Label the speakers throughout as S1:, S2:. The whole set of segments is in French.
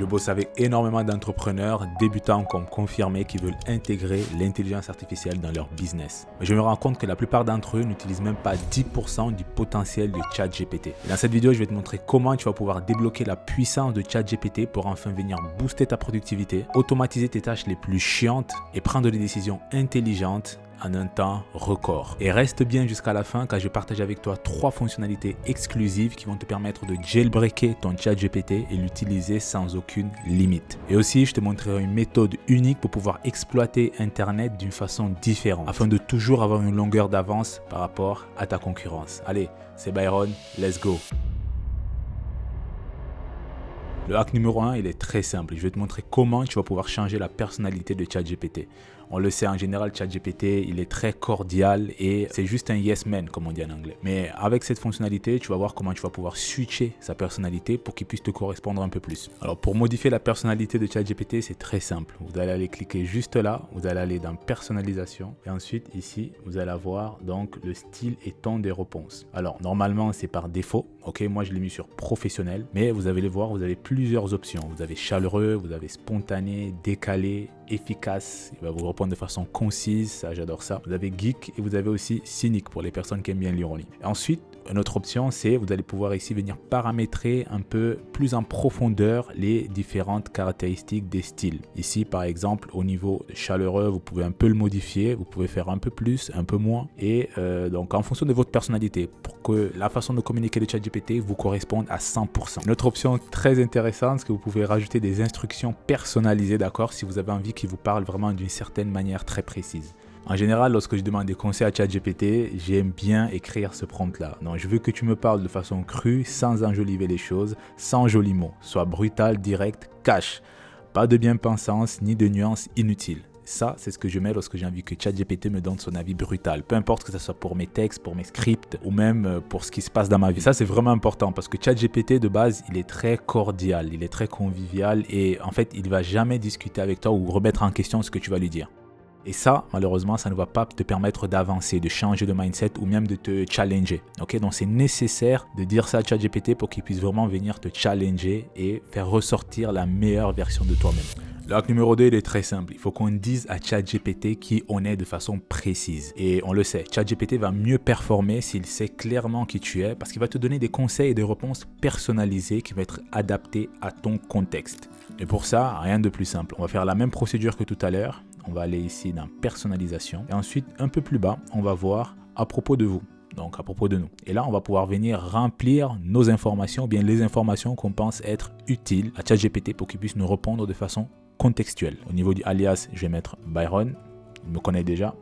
S1: Je bosse avec énormément d'entrepreneurs, débutants comme confirmés, qui veulent intégrer l'intelligence artificielle dans leur business. Mais je me rends compte que la plupart d'entre eux n'utilisent même pas 10% du potentiel de ChatGPT. Et dans cette vidéo, je vais te montrer comment tu vas pouvoir débloquer la puissance de ChatGPT pour enfin venir booster ta productivité, automatiser tes tâches les plus chiantes et prendre des décisions intelligentes en un temps record. Et reste bien jusqu'à la fin car je partage avec toi 3 fonctionnalités exclusives qui vont te permettre de jailbreaker ton ChatGPT et l'utiliser sans aucune limite. Et aussi, je te montrerai une méthode unique pour pouvoir exploiter Internet d'une façon différente afin de toujours avoir une longueur d'avance par rapport à ta concurrence. Allez, c'est Byron, let's go! Le hack numéro 1, il est très simple. Je vais te montrer comment tu vas pouvoir changer la personnalité de ChatGPT. On le sait, en général, ChatGPT, il est très cordial et c'est juste un yes man, comme on dit en anglais. Mais avec cette fonctionnalité, tu vas voir comment tu vas pouvoir switcher sa personnalité pour qu'il puisse te correspondre un peu plus. Alors, pour modifier la personnalité de ChatGPT, c'est très simple. Vous allez aller cliquer juste là, vous allez aller dans personnalisation et ensuite ici, vous allez avoir donc le style et ton des réponses. Alors, normalement, c'est par défaut. Ok, moi, je l'ai mis sur professionnel, mais vous allez le voir, vous avez plusieurs options. Vous avez chaleureux, vous avez spontané, décalé, efficace, il va vous répondre de façon concise, ça j'adore ça. Vous avez geek et vous avez aussi cynique pour les personnes qui aiment bien l'ironie. Ensuite, une autre option, c'est vous allez pouvoir ici venir paramétrer un peu plus en profondeur les différentes caractéristiques des styles. Ici, par exemple, au niveau chaleureux, vous pouvez un peu le modifier, vous pouvez faire un peu plus, un peu moins. Et donc, en fonction de votre personnalité, pour que la façon de communiquer de ChatGPT vous corresponde à 100%. Une autre option très intéressante, c'est que vous pouvez rajouter des instructions personnalisées, d'accord, si vous avez envie qu'il vous parle vraiment d'une certaine manière très précise. En général, lorsque je demande des conseils à ChatGPT, j'aime bien écrire ce prompt-là. Donc, je veux que tu me parles de façon crue, sans enjoliver les choses, sans jolis mots. Sois brutal, direct, cash. Pas de bien-pensance ni de nuances inutiles. Ça, c'est ce que je mets lorsque j'ai envie que ChatGPT me donne son avis brutal. Peu importe que ce soit pour mes textes, pour mes scripts ou même pour ce qui se passe dans ma vie. Ça, c'est vraiment important parce que ChatGPT, de base, il est très cordial, il est très convivial et en fait, il ne va jamais discuter avec toi ou remettre en question ce que tu vas lui dire. Et ça, malheureusement, ça ne va pas te permettre d'avancer, de changer de mindset ou même de te challenger. Ok, donc c'est nécessaire de dire ça à ChatGPT pour qu'il puisse vraiment venir te challenger et faire ressortir la meilleure version de toi-même. Le hack numéro 2, il est très simple. Il faut qu'on dise à ChatGPT qui on est de façon précise. Et on le sait, ChatGPT va mieux performer s'il sait clairement qui tu es parce qu'il va te donner des conseils et des réponses personnalisées qui vont être adaptées à ton contexte. Et pour ça, rien de plus simple. On va faire la même procédure que tout à l'heure. On va aller ici dans personnalisation et ensuite un peu plus bas, on va voir à propos de vous. Donc à propos de nous. Et là, on va pouvoir venir remplir nos informations ou bien les informations qu'on pense être utiles à ChatGPT pour qu'il puisse nous répondre de façon contextuelle. Au niveau du alias, je vais mettre Byron, il me connaît déjà.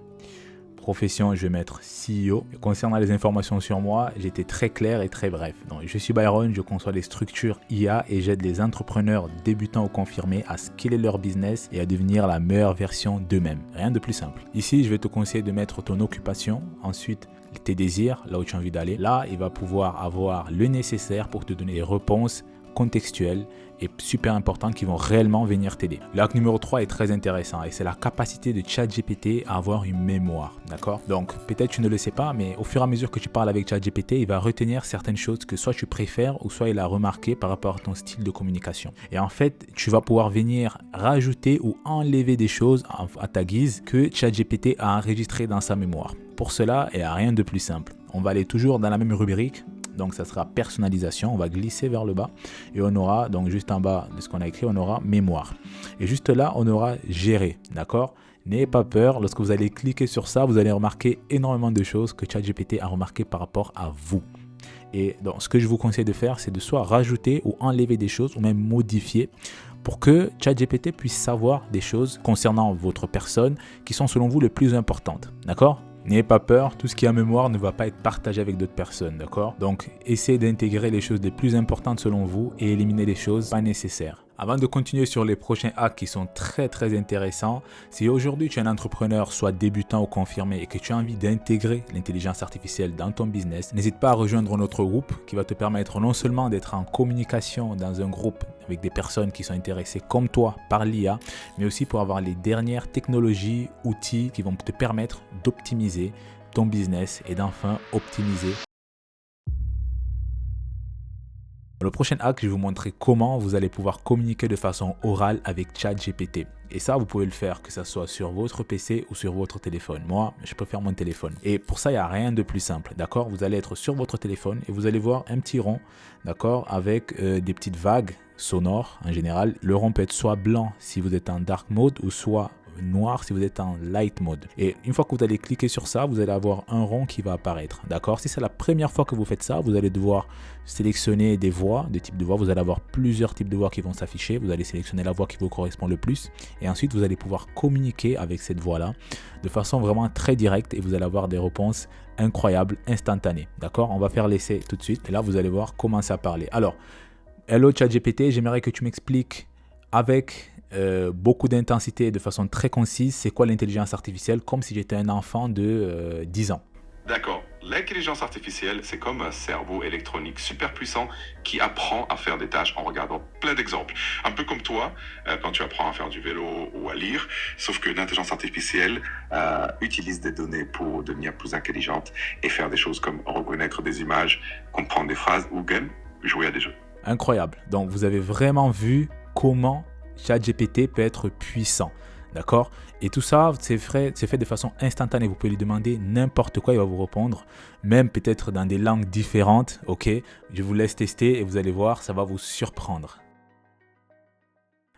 S1: Profession, je vais mettre CEO. Et concernant les informations sur moi, j'étais très clair et très bref. Donc, je suis Byron, je conçois les structures IA et j'aide les entrepreneurs débutants ou confirmés à scaler leur business et à devenir la meilleure version d'eux-mêmes. Rien de plus simple. Ici, je vais te conseiller de mettre ton occupation, ensuite tes désirs, là où tu as envie d'aller. Là, il va pouvoir avoir le nécessaire pour te donner des réponses contextuelles et super importantes qui vont réellement venir t'aider. Le hack numéro 3 est très intéressant et c'est la capacité de ChatGPT à avoir une mémoire, d'accord? Donc peut-être tu ne le sais pas, mais au fur et à mesure que tu parles avec ChatGPT, il va retenir certaines choses que soit tu préfères ou soit il a remarqué par rapport à ton style de communication. Et en fait, tu vas pouvoir venir rajouter ou enlever des choses à ta guise que ChatGPT a enregistrées dans sa mémoire. Pour cela, il n'y a rien de plus simple. On va aller toujours dans la même rubrique. Donc ça sera personnalisation, on va glisser vers le bas et on aura donc juste en bas de ce qu'on a écrit, on aura mémoire. Et juste là, on aura gérer, d'accord? N'ayez pas peur, lorsque vous allez cliquer sur ça, vous allez remarquer énormément de choses que ChatGPT a remarqué par rapport à vous. Et donc ce que je vous conseille de faire, c'est de soit rajouter ou enlever des choses ou même modifier pour que ChatGPT puisse savoir des choses concernant votre personne qui sont selon vous les plus importantes, d'accord? N'ayez pas peur, tout ce qui est en mémoire ne va pas être partagé avec d'autres personnes, d'accord? Donc, essayez d'intégrer les choses les plus importantes selon vous et éliminer les choses pas nécessaires. Avant de continuer sur les prochains hacks qui sont très intéressants, si aujourd'hui tu es un entrepreneur, soit débutant ou confirmé et que tu as envie d'intégrer l'intelligence artificielle dans ton business, n'hésite pas à rejoindre notre groupe qui va te permettre non seulement d'être en communication dans un groupe avec des personnes qui sont intéressées comme toi par l'IA, mais aussi pour avoir les dernières technologies, outils qui vont te permettre d'optimiser ton business et d'enfin optimiser Dans le prochain hack, je vais vous montrer comment vous allez pouvoir communiquer de façon orale avec ChatGPT. Et ça, vous pouvez le faire que ce soit sur votre PC ou sur votre téléphone. Moi, je préfère mon téléphone. Et pour ça, il n'y a rien de plus simple, d'accord? Vous allez être sur votre téléphone et vous allez voir un petit rond, d'accord, avec des petites vagues sonores en général. Le rond peut être soit blanc si vous êtes en dark mode ou soit noir si vous êtes en light mode. Et une fois que vous allez cliquer sur ça, vous allez avoir un rond qui va apparaître, d'accord? Si c'est la première fois que vous faites ça, vous allez devoir sélectionner des voix, des types de voix. Vous allez avoir plusieurs types de voix qui vont s'afficher. Vous allez sélectionner la voix qui vous correspond le plus et ensuite vous allez pouvoir communiquer avec cette voix là de façon vraiment très directe et vous allez avoir des réponses incroyables, instantanées, d'accord? On va faire l'essai tout de suite et là vous allez voir commencer à parler. Alors, hello ChatGPT, j'aimerais que tu m'expliques avec beaucoup d'intensité et de façon très concise, c'est quoi l'intelligence artificielle, comme si j'étais un enfant de 10 ans.
S2: D'accord. L'intelligence artificielle, c'est comme un cerveau électronique super puissant qui apprend à faire des tâches en regardant plein d'exemples. Un peu comme toi, quand tu apprends à faire du vélo ou à lire, sauf que l'intelligence artificielle utilise des données pour devenir plus intelligente et faire des choses comme reconnaître des images, comprendre des phrases ou même jouer à des jeux.
S1: Incroyable. Donc, vous avez vraiment vu comment ChatGPT peut être puissant, d'accord? Et tout ça, c'est fait de façon instantanée. Vous pouvez lui demander n'importe quoi, il va vous répondre, même peut-être dans des langues différentes, ok? Je vous laisse tester et vous allez voir, ça va vous surprendre.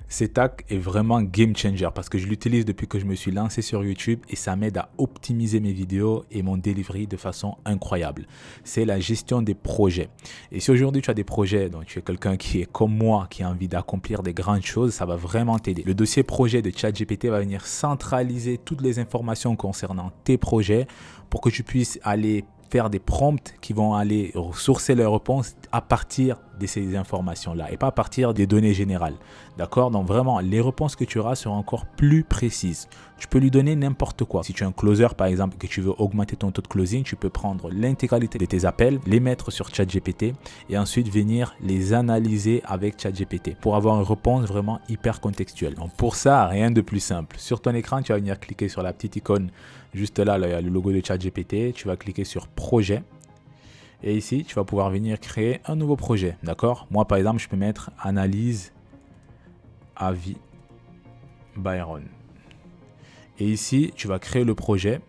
S1: Cet hack est vraiment game changer parce que je l'utilise depuis que je me suis lancé sur YouTube et ça m'aide à optimiser mes vidéos et mon delivery de façon incroyable. C'est la gestion des projets. Et si aujourd'hui tu as des projets, donc tu es quelqu'un qui est comme moi, qui a envie d'accomplir des grandes choses, ça va vraiment t'aider. Le dossier projet de ChatGPT va venir centraliser toutes les informations concernant tes projets pour que tu puisses aller faire des prompts qui vont aller sourcer leurs réponses à partir de ces informations-là et pas à partir des données générales. D'accord? Donc vraiment, les réponses que tu auras seront encore plus précises. Tu peux lui donner n'importe quoi. Si tu es un closer, par exemple, que tu veux augmenter ton taux de closing, tu peux prendre l'intégralité de tes appels, les mettre sur ChatGPT et ensuite venir les analyser avec ChatGPT pour avoir une réponse vraiment hyper contextuelle. Donc pour ça, rien de plus simple. Sur ton écran, tu vas venir cliquer sur la petite icône juste là, il y a le logo de ChatGPT. Tu vas cliquer sur projet. Et ici, tu vas pouvoir venir créer un nouveau projet. D'accord? Moi, par exemple, je peux mettre analyse avis Byron. Et ici, tu vas créer le projet.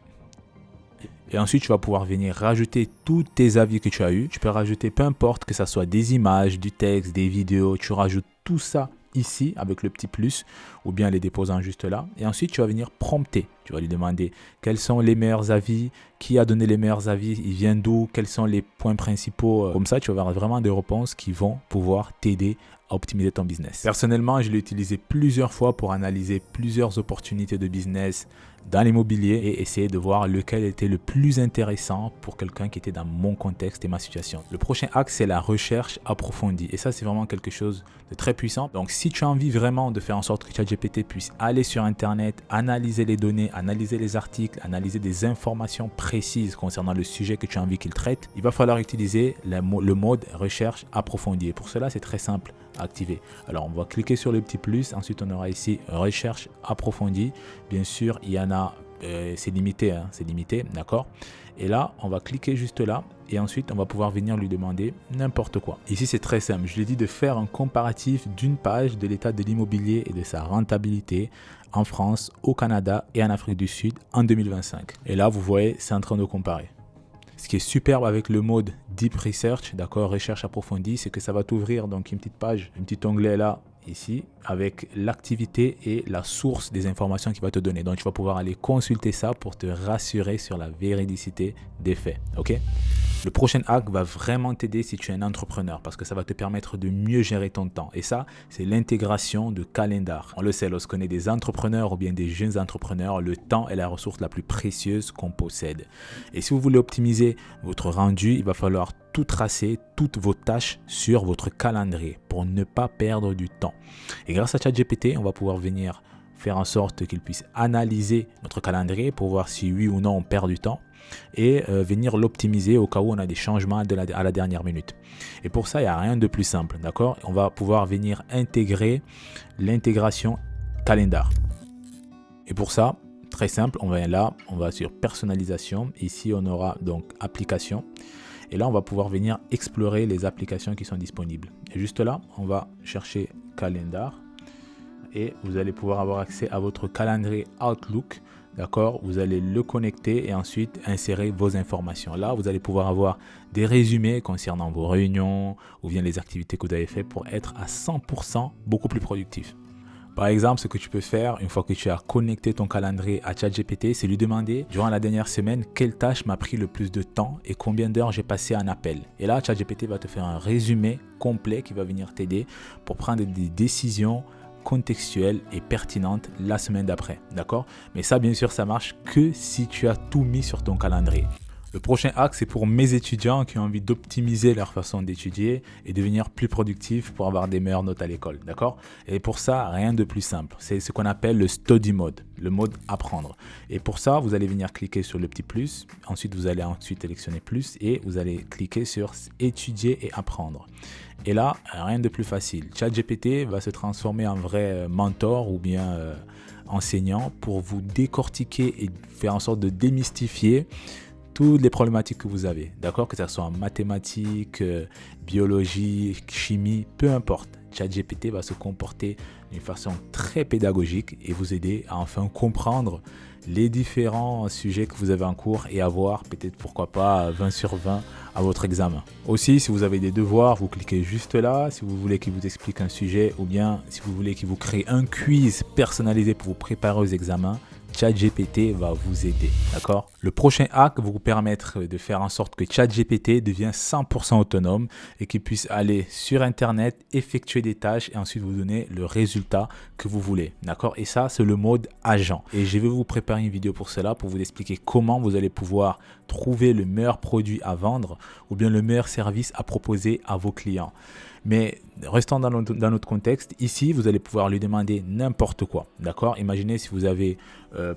S1: Et ensuite, tu vas pouvoir venir rajouter tous tes avis que tu as eu. Tu peux rajouter peu importe que ce soit des images, du texte, des vidéos. Tu rajoutes tout ça ici avec le petit plus ou bien les déposant juste là. Et ensuite, tu vas venir prompter. Tu vas lui demander quels sont les meilleurs avis, qui a donné les meilleurs avis, il vient d'où, quels sont les points principaux. Comme ça, tu vas avoir vraiment des réponses qui vont pouvoir t'aider à optimiser ton business. Personnellement, je l'ai utilisé plusieurs fois pour analyser plusieurs opportunités de business dans l'immobilier et essayer de voir lequel était le plus intéressant pour quelqu'un qui était dans mon contexte et ma situation. Le prochain hack, c'est la recherche approfondie. Et ça, c'est vraiment quelque chose de très puissant. Donc, si tu as envie vraiment de faire en sorte que ChatGPT puisse aller sur Internet, analyser les données, analyser les articles, analyser des informations précises concernant le sujet que tu as envie qu'il traite, il va falloir utiliser le mode recherche approfondie. Et pour cela, c'est très simple à activer. Alors, on va cliquer sur le petit plus. Ensuite, on aura ici recherche approfondie. Bien sûr, il y en a, c'est limité, hein, c'est limité, d'accord? Et là, on va cliquer juste là et ensuite, on va pouvoir venir lui demander n'importe quoi. Ici, c'est très simple. Je lui ai dit de faire un comparatif d'une page de l'état de l'immobilier et de sa rentabilité en France, au Canada et en Afrique du Sud en 2025. Et là, vous voyez, c'est en train de comparer. Ce qui est superbe avec le mode Deep Research, d'accord, recherche approfondie, c'est que ça va t'ouvrir donc une petite page, un petit onglet là, ici, avec l'activité et la source des informations qu'il va te donner. Donc, tu vas pouvoir aller consulter ça pour te rassurer sur la véridicité des faits, ok? Le prochain hack va vraiment t'aider si tu es un entrepreneur parce que ça va te permettre de mieux gérer ton temps. Et ça, c'est l'intégration de Calendar. On le sait, lorsqu'on est des entrepreneurs ou bien des jeunes entrepreneurs, le temps est la ressource la plus précieuse qu'on possède. Et si vous voulez optimiser votre rendu, il va falloir tout tracer, toutes vos tâches sur votre calendrier pour ne pas perdre du temps. Et grâce à ChatGPT, on va pouvoir venir faire en sorte qu'il puisse analyser notre calendrier pour voir si oui ou non on perd du temps et venir l'optimiser au cas où on a des changements à la dernière minute. Et pour ça, il n'y a rien de plus simple, d'accord? On va pouvoir venir intégrer l'intégration Calendar. Et pour ça, très simple, on va là, on va sur personnalisation. Ici, on aura donc application. Et là, on va pouvoir venir explorer les applications qui sont disponibles. Et juste là, on va chercher Calendar et vous allez pouvoir avoir accès à votre calendrier Outlook. D'accord, vous allez le connecter et ensuite insérer vos informations. Là, vous allez pouvoir avoir des résumés concernant vos réunions ou bien les activités que vous avez faites pour être à 100% beaucoup plus productif. Par exemple, ce que tu peux faire une fois que tu as connecté ton calendrier à ChatGPT, c'est lui demander durant la dernière semaine quelle tâche m'a pris le plus de temps et combien d'heures j'ai passé en appel. Et là, ChatGPT va te faire un résumé complet qui va venir t'aider pour prendre des décisions contextuelle et pertinente la semaine d'après, d'accord? Mais ça, bien sûr, ça marche que si tu as tout mis sur ton calendrier. Le prochain hack, c'est pour mes étudiants qui ont envie d'optimiser leur façon d'étudier et devenir plus productifs pour avoir des meilleures notes à l'école, d'accord? Et pour ça, rien de plus simple. C'est ce qu'on appelle le study mode, le mode apprendre. Et pour ça, vous allez venir cliquer sur le petit plus. Ensuite, vous allez sélectionner plus et vous allez cliquer sur étudier et apprendre. Et là, rien de plus facile. ChatGPT va se transformer en vrai mentor ou bien enseignant pour vous décortiquer et faire en sorte de démystifier toutes les problématiques que vous avez. D'accord? Que ce soit en mathématiques, biologie, chimie, peu importe. ChatGPT va se comporter d'une façon très pédagogique et vous aider à enfin comprendre les différents sujets que vous avez en cours et avoir peut-être pourquoi pas 20 sur 20 à votre examen. Aussi, si vous avez des devoirs, vous cliquez juste là. Si vous voulez qu'il vous explique un sujet ou bien si vous voulez qu'il vous crée un quiz personnalisé pour vous préparer aux examens, ChatGPT va vous aider, d'accord? Le prochain hack va vous permettre de faire en sorte que ChatGPT devienne 100% autonome et qu'il puisse aller sur Internet, effectuer des tâches et ensuite vous donner le résultat que vous voulez, d'accord? Et ça, c'est le mode agent. Et je vais vous préparer une vidéo pour cela, pour vous expliquer comment vous allez pouvoir trouver le meilleur produit à vendre ou bien le meilleur service à proposer à vos clients. Mais restons dans notre contexte. Ici, vous allez pouvoir lui demander n'importe quoi. D'accord? Imaginez si vous avez,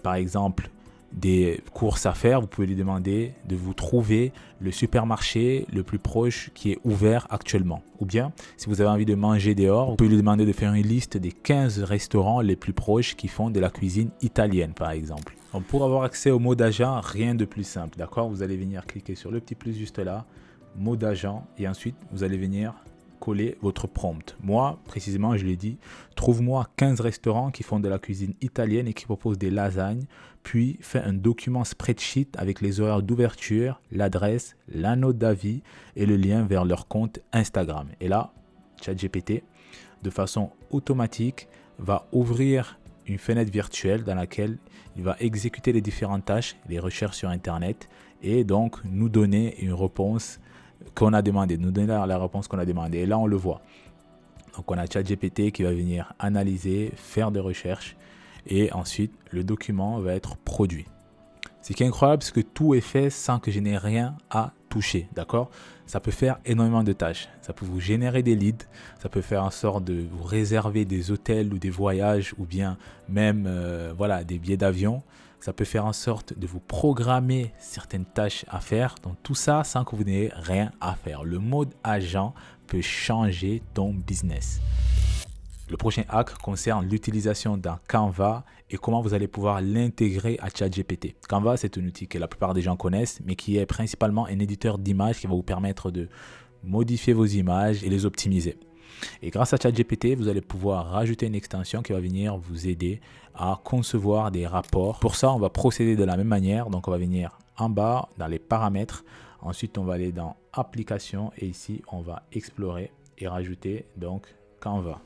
S1: par exemple, des courses à faire. Vous pouvez lui demander de vous trouver le supermarché le plus proche qui est ouvert actuellement. Ou bien, si vous avez envie de manger dehors, vous pouvez lui demander de faire une liste des 15 restaurants les plus proches qui font de la cuisine italienne, par exemple. Donc, pour avoir accès au mode agent, rien de plus simple. D'accord? Vous allez venir cliquer sur le petit plus juste là, mode agent, et ensuite, vous allez venir coller votre prompt. Moi, précisément, je l'ai dit, trouve-moi 15 restaurants qui font de la cuisine italienne et qui proposent des lasagnes, puis fais un document spreadsheet avec les horaires d'ouverture, l'adresse, la note d'avis et le lien vers leur compte Instagram. Et là, ChatGPT, de façon automatique, va ouvrir une fenêtre virtuelle dans laquelle il va exécuter les différentes tâches, les recherches sur Internet et donc nous donner une réponse qu'on a demandé, nous donner la réponse qu'on a demandé. Et là, on le voit. Donc, on a ChatGPT qui va venir analyser, faire des recherches et ensuite, le document va être produit. Ce qui est incroyable, c'est que tout est fait sans que je n'ai rien à toucher. D'accord? Ça peut faire énormément de tâches. Ça peut vous générer des leads. Ça peut faire en sorte de vous réserver des hôtels ou des voyages ou bien même voilà, des billets d'avion. Ça peut faire en sorte de vous programmer certaines tâches à faire. Donc tout ça sans que vous n'ayez rien à faire. Le mode agent peut changer ton business. Le prochain hack concerne l'utilisation d'un Canva et comment vous allez pouvoir l'intégrer à ChatGPT. Canva, c'est un outil que la plupart des gens connaissent, mais qui est principalement un éditeur d'images qui va vous permettre de modifier vos images et les optimiser. Et grâce à ChatGPT, vous allez pouvoir rajouter une extension qui va venir vous aider à concevoir des rapports. Pour ça, on va procéder de la même manière. Donc, on va venir en bas dans les paramètres. Ensuite, on va aller dans Applications et ici, on va explorer et rajouter donc Canva.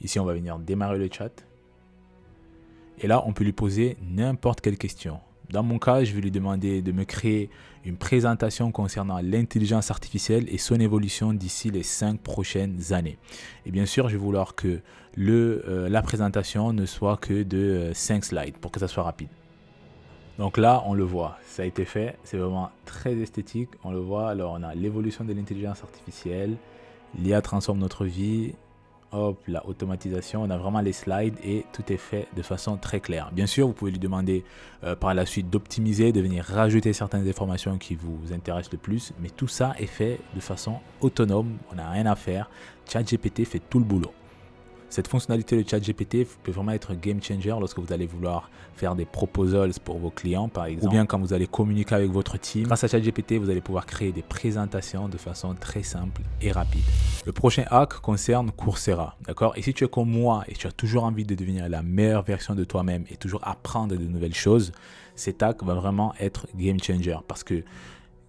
S1: Ici, on va venir démarrer le chat. Et là, on peut lui poser n'importe quelle question. Dans mon cas, je vais lui demander de me créer une présentation concernant l'intelligence artificielle et son évolution d'ici les 5 prochaines années. Et bien sûr, je vais vouloir que la présentation ne soit que de 5 slides pour que ça soit rapide. Donc là, on le voit, ça a été fait. C'est vraiment très esthétique. On le voit. Alors, on a l'évolution de l'intelligence artificielle. L'IA transforme notre vie. Hop, la automatisation, on a vraiment les slides et tout est fait de façon très claire. Bien sûr, vous pouvez lui demander par la suite d'optimiser, de venir rajouter certaines informations qui vous intéressent le plus, mais tout ça est fait de façon autonome, on n'a rien à faire. ChatGPT fait tout le boulot. Cette fonctionnalité de ChatGPT peut vraiment être un game changer lorsque vous allez vouloir faire des proposals pour vos clients par exemple, ou bien quand vous allez communiquer avec votre team. Grâce à ChatGPT, vous allez pouvoir créer des présentations de façon très simple et rapide. Le prochain hack concerne Coursera, d'accord? Et si tu es comme moi et tu as toujours envie de devenir la meilleure version de toi-même et toujours apprendre de nouvelles choses, cet hack va vraiment être game changer parce que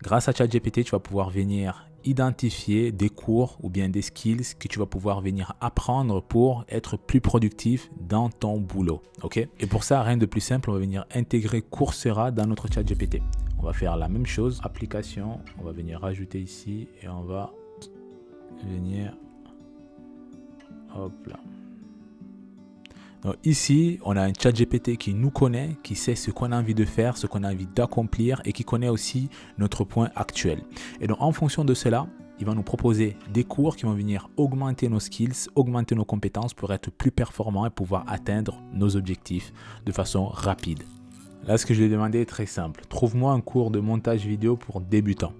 S1: grâce à ChatGPT, tu vas pouvoir venir identifier des cours ou bien des skills que tu vas pouvoir venir apprendre pour être plus productif dans ton boulot. Ok? Et pour ça, rien de plus simple, on va venir intégrer Coursera dans notre ChatGPT. On va faire la même chose, application, on va venir rajouter ici et on va venir, hop là. Donc ici, on a un ChatGPT qui nous connaît, qui sait ce qu'on a envie de faire, ce qu'on a envie d'accomplir et qui connaît aussi notre point actuel. Et donc en fonction de cela, il va nous proposer des cours qui vont venir augmenter nos skills, augmenter nos compétences pour être plus performants et pouvoir atteindre nos objectifs de façon rapide. Là, ce que je lui ai demandé est très simple. Trouve-moi un cours de montage vidéo pour débutants.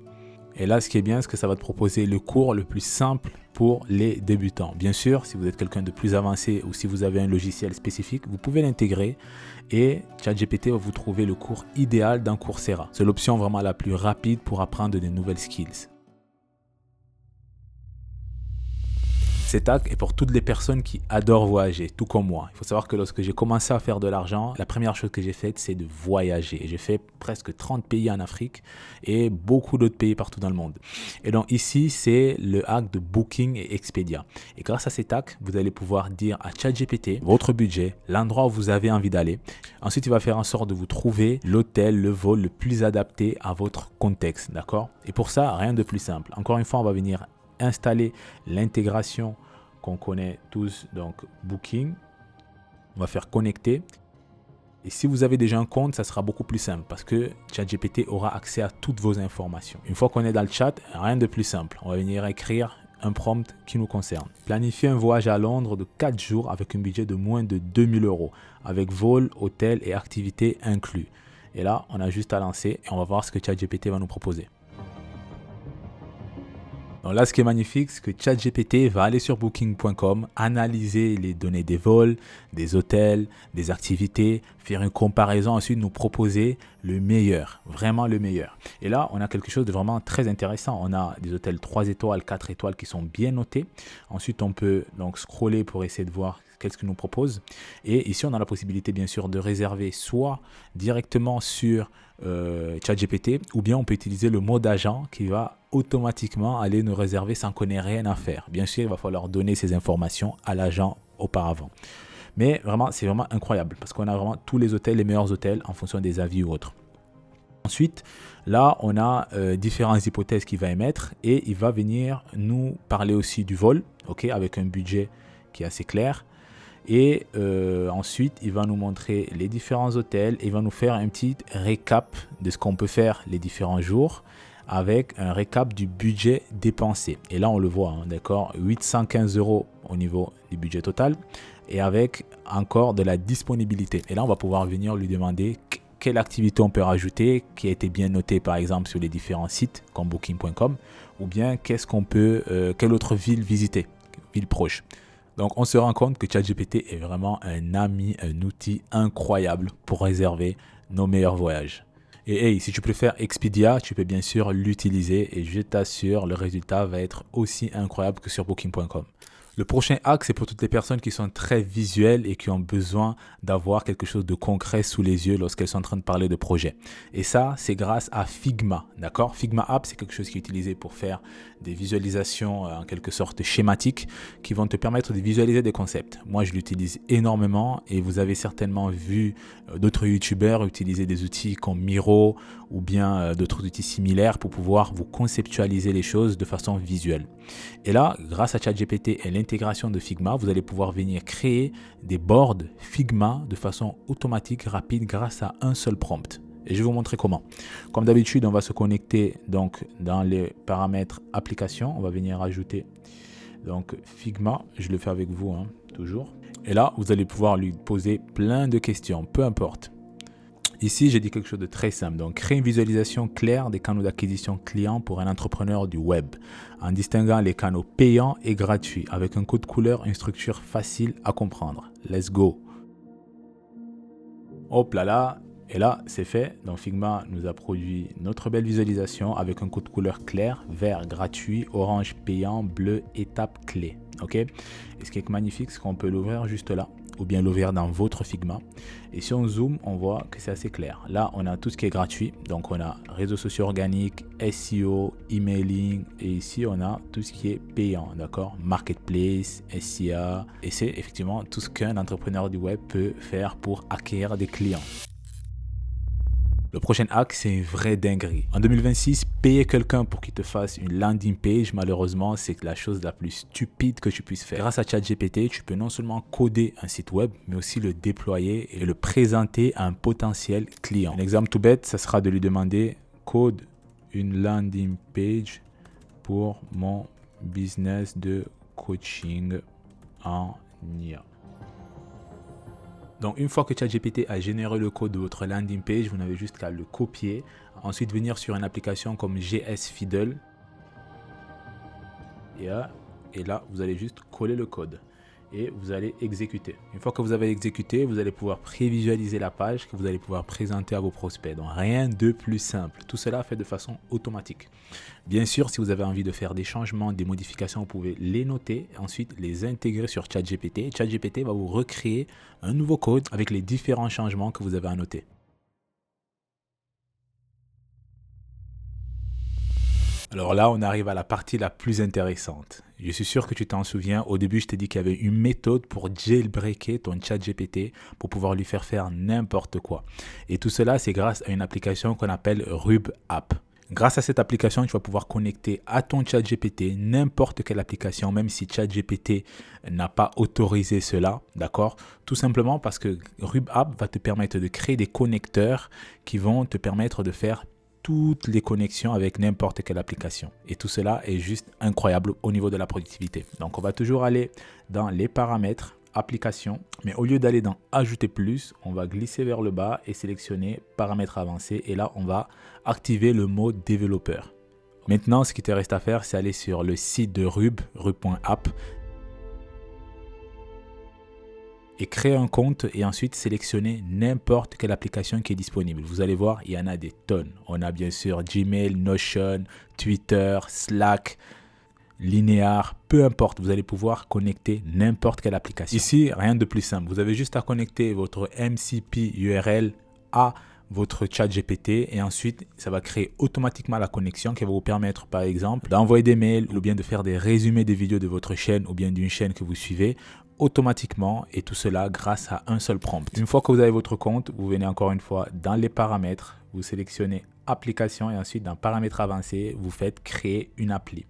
S1: Et là, ce qui est bien, c'est que ça va te proposer le cours le plus simple pour les débutants. Bien sûr, si vous êtes quelqu'un de plus avancé ou si vous avez un logiciel spécifique, vous pouvez l'intégrer et ChatGPT va vous trouver le cours idéal dans Coursera. C'est l'option vraiment la plus rapide pour apprendre de nouvelles skills. Cet hack est pour toutes les personnes qui adorent voyager, tout comme moi. Il faut savoir que lorsque j'ai commencé à faire de l'argent, la première chose que j'ai faite, c'est de voyager. Et j'ai fait presque 30 pays en Afrique et beaucoup d'autres pays partout dans le monde. Et donc ici, c'est le hack de Booking et Expedia. Et grâce à cet hack, vous allez pouvoir dire à ChatGPT votre budget, l'endroit où vous avez envie d'aller. Ensuite, il va faire en sorte de vous trouver l'hôtel, le vol le plus adapté à votre contexte, d'accord? Et pour ça, rien de plus simple. Encore une fois, on va venir installer l'intégration qu'on connaît tous, donc Booking. On va faire connecter. Et si vous avez déjà un compte, ça sera beaucoup plus simple parce que ChatGPT aura accès à toutes vos informations. Une fois qu'on est dans le chat, rien de plus simple. On va venir écrire un prompt qui nous concerne. Planifier un voyage à Londres de 4 jours avec un budget de moins de 2000 €, avec vol, hôtel et activités inclus. Et là, on a juste à lancer et on va voir ce que ChatGPT va nous proposer. Donc là, ce qui est magnifique, c'est que ChatGPT va aller sur Booking.com, analyser les données des vols, des hôtels, des activités, faire une comparaison, ensuite nous proposer le meilleur, vraiment le meilleur. Et là, on a quelque chose de vraiment très intéressant. On a des hôtels 3 étoiles, 4 étoiles qui sont bien notés. Ensuite, on peut donc scroller pour essayer de voir qu'est-ce qu'il nous propose. Et ici, on a la possibilité, bien sûr, de réserver soit directement sur ChatGPT ou bien on peut utiliser le mode agent qui va automatiquement aller nous réserver sans qu'on ait rien à faire. Bien sûr, il va falloir donner ces informations à l'agent auparavant. Mais vraiment, c'est vraiment incroyable parce qu'on a vraiment tous les hôtels, les meilleurs hôtels en fonction des avis ou autres. Ensuite, là, on a différentes hypothèses qu'il va émettre et il va venir nous parler aussi du vol, ok, avec un budget qui est assez clair. Et ensuite, il va nous montrer les différents hôtels et il va nous faire un petit récap de ce qu'on peut faire les différents jours avec un récap du budget dépensé. Et là, on le voit, hein, d'accord, 815 € au niveau du budget total et avec encore de la disponibilité. Et là, on va pouvoir venir lui demander quelle activité on peut rajouter qui a été bien notée, par exemple, sur les différents sites comme Booking.com ou bien qu'est-ce qu'on peut, quelle autre ville visiter, ville proche. Donc, on se rend compte que ChatGPT est vraiment un ami, un outil incroyable pour réserver nos meilleurs voyages. Et hey, si tu préfères Expedia, tu peux bien sûr l'utiliser et je t'assure, le résultat va être aussi incroyable que sur Booking.com. Le prochain hack, c'est pour toutes les personnes qui sont très visuelles et qui ont besoin d'avoir quelque chose de concret sous les yeux lorsqu'elles sont en train de parler de projet. Et ça, c'est grâce à Figma, d'accord? Figma App, c'est quelque chose qui est utilisé pour faire des visualisations en quelque sorte schématiques qui vont te permettre de visualiser des concepts. Moi, je l'utilise énormément et vous avez certainement vu d'autres youtubeurs utiliser des outils comme Miro ou bien d'autres outils similaires pour pouvoir vous conceptualiser les choses de façon visuelle. Et là, grâce à ChatGPT et l'intégration de Figma, vous allez pouvoir venir créer des boards Figma de façon automatique, rapide, grâce à un seul prompt. Et je vais vous montrer comment. Comme d'habitude, on va se connecter donc dans les paramètres application. On va venir ajouter donc Figma. Je le fais avec vous, hein, toujours. Et là, vous allez pouvoir lui poser plein de questions, peu importe. Ici, j'ai dit quelque chose de très simple. Donc, créer une visualisation claire des canaux d'acquisition client pour un entrepreneur du web, en distinguant les canaux payants et gratuits, avec un code couleur, une structure facile à comprendre. Let's go. Hop là là. Et là, c'est fait. Donc, Figma nous a produit notre belle visualisation avec un code couleur clair, vert gratuit, orange payant, bleu étape clé. Ok. Et ce qui est magnifique, c'est qu'on peut l'ouvrir juste là, ou bien l'ouvrir dans votre Figma. Et si on zoome, on voit que c'est assez clair. Là, on a tout ce qui est gratuit. Donc, on a réseaux sociaux organiques, SEO, emailing. Et ici, on a tout ce qui est payant, d'accord? Marketplace, SIA. Et c'est effectivement tout ce qu'un entrepreneur du web peut faire pour acquérir des clients. Le prochain hack, c'est une vraie dinguerie. En 2026, payer quelqu'un pour qu'il te fasse une landing page, malheureusement, c'est la chose la plus stupide que tu puisses faire. Grâce à ChatGPT, tu peux non seulement coder un site web, mais aussi le déployer et le présenter à un potentiel client. Un exemple tout bête, ça sera de lui demander « Code une landing page pour mon business de coaching en IA ». Donc, une fois que ChatGPT a généré le code de votre landing page, vous n'avez juste qu'à le copier. Ensuite, venir sur une application comme GS Fiddle. Et là, vous allez juste coller le code. Et vous allez exécuter. Une fois que vous avez exécuté, vous allez pouvoir prévisualiser la page que vous allez pouvoir présenter à vos prospects. Donc, rien de plus simple. Tout cela fait de façon automatique. Bien sûr, si vous avez envie de faire des changements, des modifications, vous pouvez les noter et ensuite les intégrer sur ChatGPT. ChatGPT va vous recréer un nouveau code avec les différents changements que vous avez à noter. Alors là, on arrive à la partie la plus intéressante. Je suis sûr que tu t'en souviens, au début, je t'ai dit qu'il y avait une méthode pour jailbreaker ton ChatGPT pour pouvoir lui faire n'importe quoi. Et tout cela, c'est grâce à une application qu'on appelle RubApp. Grâce à cette application, tu vas pouvoir connecter à ton ChatGPT n'importe quelle application, même si ChatGPT n'a pas autorisé cela, d'accord? Tout simplement parce que RubApp va te permettre de créer des connecteurs qui vont te permettre de faire toutes les connexions avec n'importe quelle application. Et tout cela est juste incroyable au niveau de la productivité. Donc, on va toujours aller dans les paramètres, application, mais au lieu d'aller dans ajouter plus, on va glisser vers le bas et sélectionner paramètres avancés. Et là, on va activer le mode développeur. Maintenant, ce qui te reste à faire, c'est aller sur le site de rub.app et créer un compte et ensuite sélectionner n'importe quelle application qui est disponible. Vous allez voir, il y en a des tonnes. On a bien sûr Gmail, Notion, Twitter, Slack, Linear, peu importe. Vous allez pouvoir connecter n'importe quelle application. Ici, rien de plus simple. Vous avez juste à connecter votre MCP URL à votre ChatGPT et ensuite ça va créer automatiquement la connexion qui va vous permettre par exemple d'envoyer des mails ou bien de faire des résumés des vidéos de votre chaîne ou bien d'une chaîne que vous suivez automatiquement, et tout cela grâce à un seul prompt. Une fois que vous avez votre compte, vous venez encore une fois dans les paramètres, vous sélectionnez application et ensuite dans paramètres avancés, vous faites créer une appli.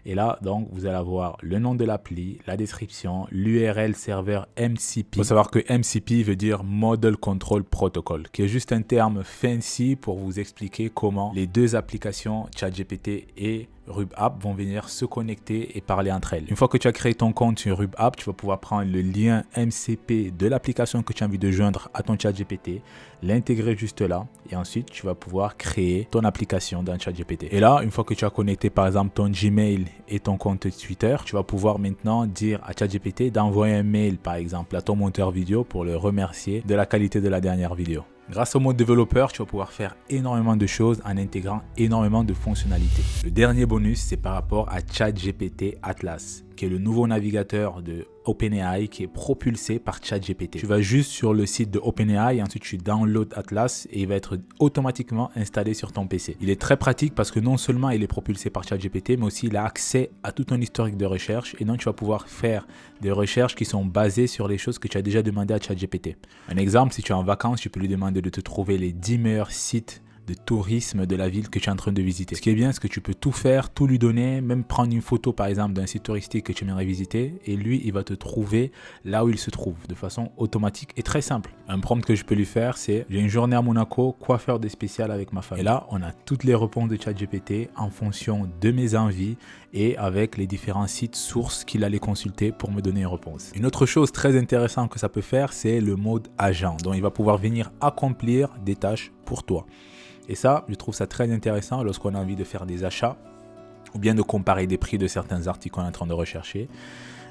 S1: Et là, donc, vous allez avoir le nom de l'appli, la description, l'URL serveur MCP. Il faut savoir que MCP veut dire Model Control Protocol, qui est juste un terme fancy pour vous expliquer comment les deux applications ChatGPT et RubApp vont venir se connecter et parler entre elles. Une fois que tu as créé ton compte sur RubApp, tu vas pouvoir prendre le lien MCP de l'application que tu as envie de joindre à ton ChatGPT, l'intégrer juste là et ensuite tu vas pouvoir créer ton application dans ChatGPT. Et là, une fois que tu as connecté par exemple ton Gmail et ton compte Twitter, tu vas pouvoir maintenant dire à ChatGPT d'envoyer un mail par exemple à ton monteur vidéo pour le remercier de la qualité de la dernière vidéo. Grâce au mode développeur, tu vas pouvoir faire énormément de choses en intégrant énormément de fonctionnalités. Le dernier bonus, c'est par rapport à ChatGPT Atlas, qui est le nouveau navigateur de OpenAI qui est propulsé par ChatGPT. Tu vas juste sur le site de OpenAI et ensuite tu download Atlas et il va être automatiquement installé sur ton PC. Il est très pratique parce que non seulement il est propulsé par ChatGPT, mais aussi il a accès à tout ton historique de recherche et donc tu vas pouvoir faire des recherches qui sont basées sur les choses que tu as déjà demandé à ChatGPT. Un exemple, si tu es en vacances, tu peux lui demander de te trouver les 10 meilleurs sites de tourisme de la ville que tu es en train de visiter. Ce qui est bien, c'est que tu peux tout faire, tout lui donner, même prendre une photo par exemple d'un site touristique que tu aimerais visiter et lui, il va te trouver là où il se trouve de façon automatique et très simple. Un prompt que je peux lui faire, c'est j'ai une journée à Monaco, quoi faire de spécial avec ma famille. Et là, on a toutes les réponses de ChatGPT en fonction de mes envies et avec les différents sites sources qu'il allait consulter pour me donner une réponse. Une autre chose très intéressante que ça peut faire, c'est le mode agent. Donc, il va pouvoir venir accomplir des tâches pour toi. Et ça, je trouve ça très intéressant lorsqu'on a envie de faire des achats ou bien de comparer des prix de certains articles qu'on est en train de rechercher.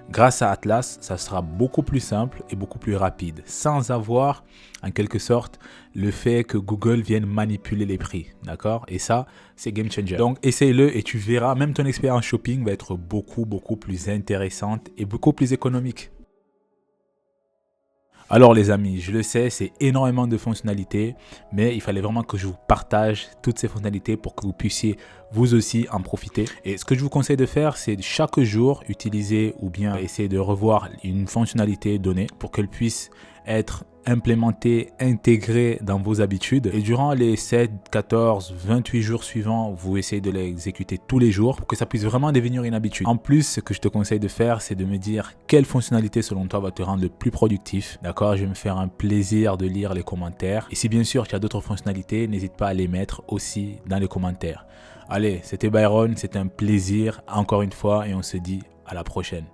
S1: Grâce à Atlas, ça sera beaucoup plus simple et beaucoup plus rapide, sans avoir en quelque sorte le fait que Google vienne manipuler les prix, d'accord? Et ça, c'est game changer. Donc, essaye-le et tu verras, même ton expérience shopping va être beaucoup plus intéressante et beaucoup plus économique. Alors les amis, je le sais, c'est énormément de fonctionnalités, mais il fallait vraiment que je vous partage toutes ces fonctionnalités pour que vous puissiez vous aussi en profiter. Et ce que je vous conseille de faire, c'est chaque jour utiliser ou bien essayer de revoir une fonctionnalité donnée pour qu'elle puisse être implémentée, intégrée dans vos habitudes. Et durant les 7, 14, 28 jours suivants, vous essayez de l'exécuter tous les jours pour que ça puisse vraiment devenir une habitude. En plus, ce que je te conseille de faire, c'est de me dire quelle fonctionnalité selon toi va te rendre le plus productif. D'accord? Je vais me faire un plaisir de lire les commentaires. Et si bien sûr tu as d'autres fonctionnalités, n'hésite pas à les mettre aussi dans les commentaires. Allez, c'était Byron, c'était un plaisir encore une fois et on se dit à la prochaine.